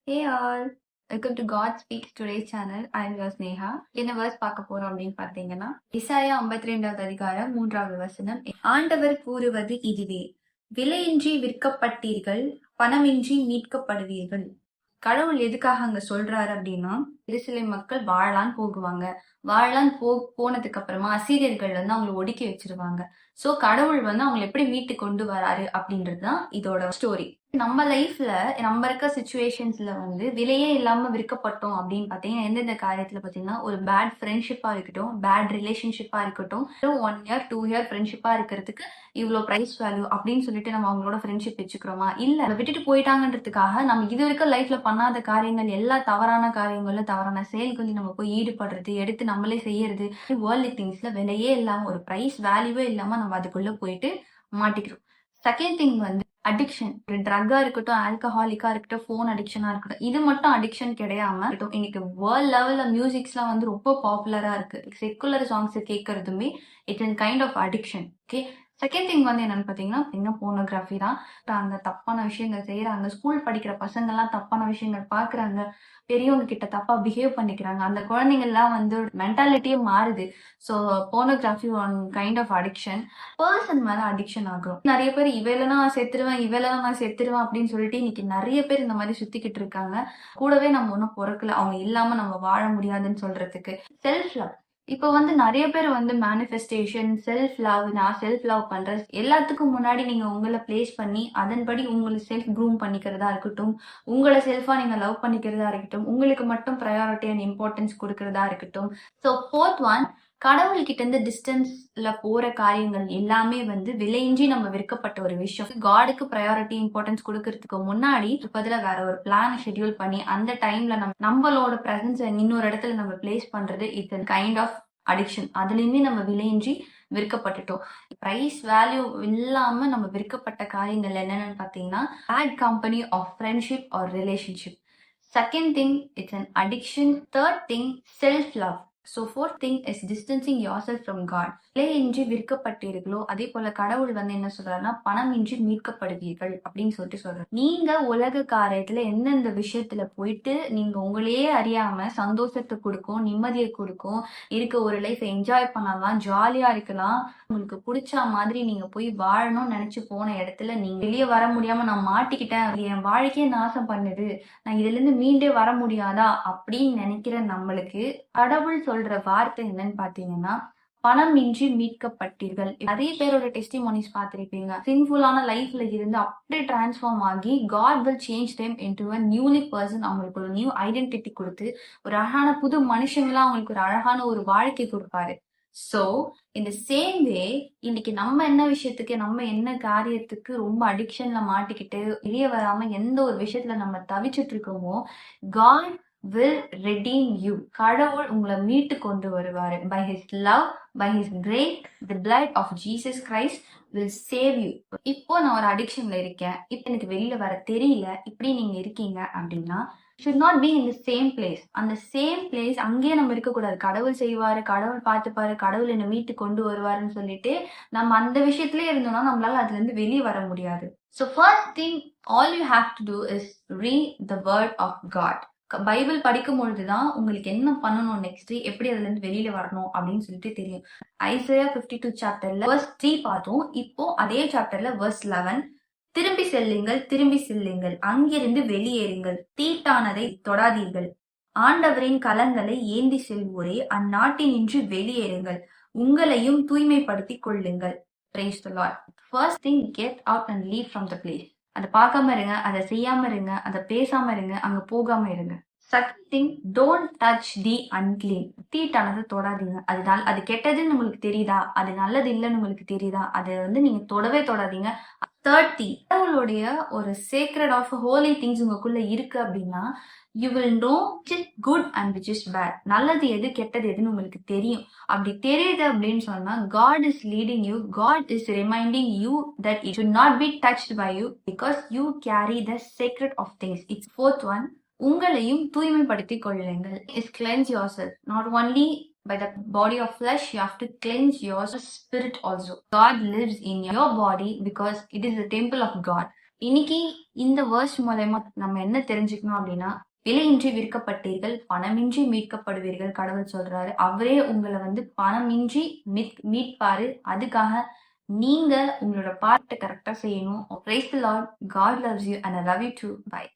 Hey all, welcome to God Speaks Today channel. I'm your Sneha. என்ன verse பார்க்க போறோம் அப்படின்னு பார்த்தீங்கன்னா இசாயா 52வது அதிகாரம் 3வது வசனம். ஆண்டவர் கூறுவது இதுவே, விலையின்றி விற்கப்பட்டீர்கள், பணமின்றி மீட்கப்படுவீர்கள். கடவுள் எதுக்காக அங்க சொல்றாரு அப்படின்னா, எருசலேம் மக்கள் வாழலான்னு போகுவாங்க. வாழலான்னு போனதுக்கு அப்புறமா அசீரியர்கள் வந்து அவங்களை ஒடுக்கி வச்சிருவாங்க. சோ கடவுள் வந்து அவங்களை எப்படி மீட்டு கொண்டு வராரு அப்படின்றதுதான் இதோட ஸ்டோரி. நம்ம லைஃப்ல நம்ம இருக்க சுச்சுவேஷன்ஸ்ல வந்து விலையே இல்லாம விற்கப்பட்டோம் அப்படின்னு பாத்தீங்கன்னா எந்தெந்த காரியத்துல பாத்தீங்கன்னா, ஒரு பேட் ஃப்ரெண்ட்ஷிப்பா இருக்கட்டும், பேட் ரிலேஷன்ஷிப்பா இருக்கட்டும், 1 இயர் 2 இயர் ஃப்ரெண்ட்ஷிப்பா இருக்கிறதுக்கு இவ்வளவு பிரைஸ் வேல்யூ அப்படின்னு சொல்லிட்டு நம்ம அவங்களோட ஃப்ரெண்ட்ஷிப் வச்சுக்கிறோமா? இல்ல, அதை விட்டுட்டு போயிட்டாங்கன்றதுக்காக நம்ம இது வரைக்கும் லைஃப்ல பண்ணாத காரியங்கள், எல்லா தவறான காரியங்கள்ல தவறான செயல்களில் நம்ம போய் ஈடுபடுறது, எடுத்து நம்மளே செய்யறது, வேர்ல்டு திங்ஸ்ல விலையே இல்லாம ஒரு பிரைஸ் வேல்யூவே இல்லாம நம்ம அதுக்குள்ள போயிட்டு மாட்டிக்கிறோம். செகண்ட் திங் வந்து அடிக்ஷன். ஒரு ட்ரக்கா இருக்கட்டும், ஆல்கஹாலிக்கா இருக்கட்டும், போன் அடிக்ஷனா இருக்கட்டும், இது மட்டும் அடிக்ஷன் கிடையாம இன்னைக்கு வேர்ல்ட் லெவல்ல மியூசிக்ஸ்லாம் வந்து ரொம்ப பாப்புலரா இருக்கு. செக்குலர் சாங்ஸ் கேட்கறதுமே it's an kind of addiction. Okay, second thing வந்து என்னன்னு பாத்தீங்கன்னா போனோகிராஃபி தான். அந்த தப்பான விஷயங்கள் செய்யறாங்க. ஸ்கூல் படிக்கிற பசங்க எல்லாம் தப்பான விஷயங்கள் பாக்குறாங்க. பெரியவங்க கிட்ட தப்பா பிஹேவ் பண்ணிக்கிறாங்க. அந்த குழந்தைங்க எல்லாம் வந்து மென்டாலிட்டியே மாறுது. So pornography one kind of addiction. Person மேல அடிக்ஷன் ஆகும். நிறைய பேர் இவையில நான் செத்துருவேன் அப்படின்னு சொல்லிட்டு இன்னைக்கு நிறைய பேர் இந்த மாதிரி சுத்திக்கிட்டு இருக்காங்க. கூடவே நம்ம ஒன்னும் பொறுக்கல, அவங்க இல்லாம நம்ம வாழ முடியாதுன்னு சொல்றதுக்கு. Self love. இப்ப வந்து நிறைய பேர் வந்து மேனிஃபெஸ்டேஷன், செல்ஃப் லவ், நான் செல்ஃப் லவ் பண்றேன், எல்லாத்துக்கும் முன்னாடி நீங்க உங்களை பிளேஸ் பண்ணி அதன்படி உங்களை செல்ஃப் க்ரூம் பண்ணிக்கிறதா இருக்கட்டும், உங்களை செல்ஃபா நீங்க லவ் பண்ணிக்கிறதா இருக்கட்டும், உங்களுக்கு மட்டும் ப்ரையாரிட்டி அண்ட் இம்பார்ட்டன்ஸ் கொடுக்கறதா இருக்கட்டும். ஸோ ஃபோர்த் ஒன், கடவுள் கிட்ட இருந்து டிஸ்டன்ஸ்ல போற காரியங்கள் எல்லாமே வந்து விலையின்றி நம்ம விற்கப்பட்ட ஒரு விஷயம். காடுக்கு ப்ரையாரிட்டி இம்பார்ட்டன்ஸ் கொடுக்கறதுக்கு முன்னாடி பதில வேற ஒரு பிளான் ஷெட்யூல் பண்ணி அந்த டைம்ல நம்மளோட பிரசன்ஸ் இன்னொரு இடத்துல நம்ம பிளேஸ் பண்றது இட்ஸ் கைண்ட் ஆஃப் அடிக்ஷன். அதுலயுமே நம்ம விலையின்றி விற்கப்பட்டுட்டோம். பிரைஸ் வேல்யூ இல்லாம நம்ம விற்கப்பட்ட காரியங்கள் என்னென்னு பாத்தீங்கன்னா, bad company of friendship or relationship. Second thing, it's an addiction. Third thing, self love. So fourth thing is distancing yourself from God. விலையின்றி விற்கப்பட்டீர்களோ, அதே போல கடவுள் வந்து என்ன சொல்றாருன்னா, பணமின்றி மீட்கப்படுவீர்கள் அப்படின்னு சொல்லிட்டு சொல்றாரு. நீங்க உலக காரியத்துல எந்தெந்த விஷயத்துல போயிட்டு நீங்க உங்களையே அறியாம சந்தோஷத்தை கொடுக்கும், நிம்மதியை கொடுக்கும், இருக்க ஒரு லைஃப் என்ஜாய் பண்ணலாம், ஜாலியா இருக்கலாம், உங்களுக்கு பிடிச்ச மாதிரி நீங்க போய் வாழணும்னு நினைச்சு போன இடத்துல நீங்க வெளியே வர முடியாம நான் மாட்டிக்கிட்டேன், என் வாழ்க்கையே நாசம் பண்ணுது, நான் இதுல இருந்து மீண்டே வர முடியாதா அப்படின்னு நினைக்கிற நம்மளுக்கு கடவுள் சொல்ற வார்த்தை என்னன்னு பாத்தீங்கன்னா, பணமின்றி மீட்கப்பட்டீர்கள். நிறைய பேரோட டெஸ்டிமோனிஸ் பார்த்திருப்பீங்க. சின்ஃபுல்லான லைஃப்ல இருந்து அப்படியே டிரான்ஸ்ஃபார்ம் ஆகி God will change them into a newly person. அவங்களுக்கு ஒரு நியூ ஐடென்டிட்டி கொடுத்து ஒரு அழகான புது மனுஷங்களா அவங்களுக்கு ஒரு அழகான ஒரு வாழ்க்கை கொடுப்பாரு. சோ இந்த சேம் வே இன்னைக்கு நம்ம என்ன விஷயத்துக்கு, நம்ம என்ன காரியத்துக்கு ரொம்ப அடிக்ஷன்ல மாட்டிக்கிட்டு வெளியே வராம எந்த ஒரு விஷயத்துல நம்ம தவிச்சிட்டு இருக்கோமோ, God will redeem you. கடவுள் உங்களை மீட்டு கொண்டு வருவாரு. By his love, by his grace, the blood of Jesus Christ will save you. இப்போ நான் ஒரு அடிக்ஷன்ல இருக்கேன், இப்போ எனக்கு வெளியில வர தெரியல, இப்படி நீங்க இருக்கீங்க அப்படின்னா should not be in the same place. அந்த சேம் பிளேஸ் அங்கேயே நம்ம இருக்கக்கூடாது. கடவுள் செய்வாரு, கடவுள் பார்த்துப்பாரு, கடவுள் என்னை மீட்டு கொண்டு வருவாருன்னு சொல்லிட்டு நம்ம அந்த விஷயத்திலே இருந்தோம்னா நம்மளால அதுல இருந்து வெளியே வர முடியாது. So first thing, all you have to do is read the word of God. Bible படிக்கும் பொழுதுதான் உங்களுக்கு என்ன பண்ணணும், நெக்ஸ்ட் எப்படி அதுல இருந்து வெளியில வரணும் அப்படின்னு சொல்லிட்டு தெரியும். ஐசையா 52 சாப்டர்ல verse 3 பார்த்தோம். இப்போ அதே சாப்டர்ல verse 11, திரும்பி செல்லுங்கள், அங்கிருந்து வெளியேறுங்கள், தீட்டானதை தொடாதீர்கள், ஆண்டவரின் கலங்களை ஏந்தி செல்வோரே அந்நாட்டினின்று வெளியேறுங்கள், உங்களையும் தூய்மைப்படுத்திக் கொள்ளுங்கள். Praise the Lord. First thing, get out and leave from the place. அதை பார்க்காம இருங்க, அதை செய்யாம இருங்க, அதை பேசாம இருங்க, அங்க போகாம இருங்க. Second thing, don't touch the unclean. தீட்டானதை தொடாதீங்க. அது கெட்டதுன்னு உங்களுக்கு தெரியுதா, அது நல்லது இல்லைன்னு உங்களுக்கு தெரியுதா, அதை வந்து நீங்க தொடவே தொடாதீங்க. தேர்ட் திங், கடவுளுடைய ஒரு சேக்ரெட் ஆஃப் ஹோலி திங்ஸ் உங்களுக்குள்ள இருக்கு அப்படின்னா, you will know which is good and which is bad. நல்லது எது, கெட்டது எதுன்னு உங்களுக்கு தெரியும். அப்படி தெரியுது அப்படின்னு சொன்னா God is leading you, God is reminding you that it should not be touched by you because you carry the secret of things. It's fourth one, உங்களையும் தூய்மைப்படுத்திக் கொள்ளுங்கள். Is cleanse yourself, not only by the body of flesh, you have to cleanse your spirit also. God lives in your body because it is the temple of God. இன்னைக்கு இந்த verse மூலயமா நம்ம என்ன தெரிஞ்சுக்கணும் அப்படின்னா, விலையின்றி விற்கப்பட்டீர்கள், பணமின்றி மீட்கப்படுவீர்கள் கடவுள் சொல்றாரு. அவரே உங்களை வந்து பணமின்றி மீட்பாரு. அதுக்காக நீங்க உங்களோட பார்ட் கரெக்டா செய்யணும். Praise the Lord. God loves you and I love you too. By.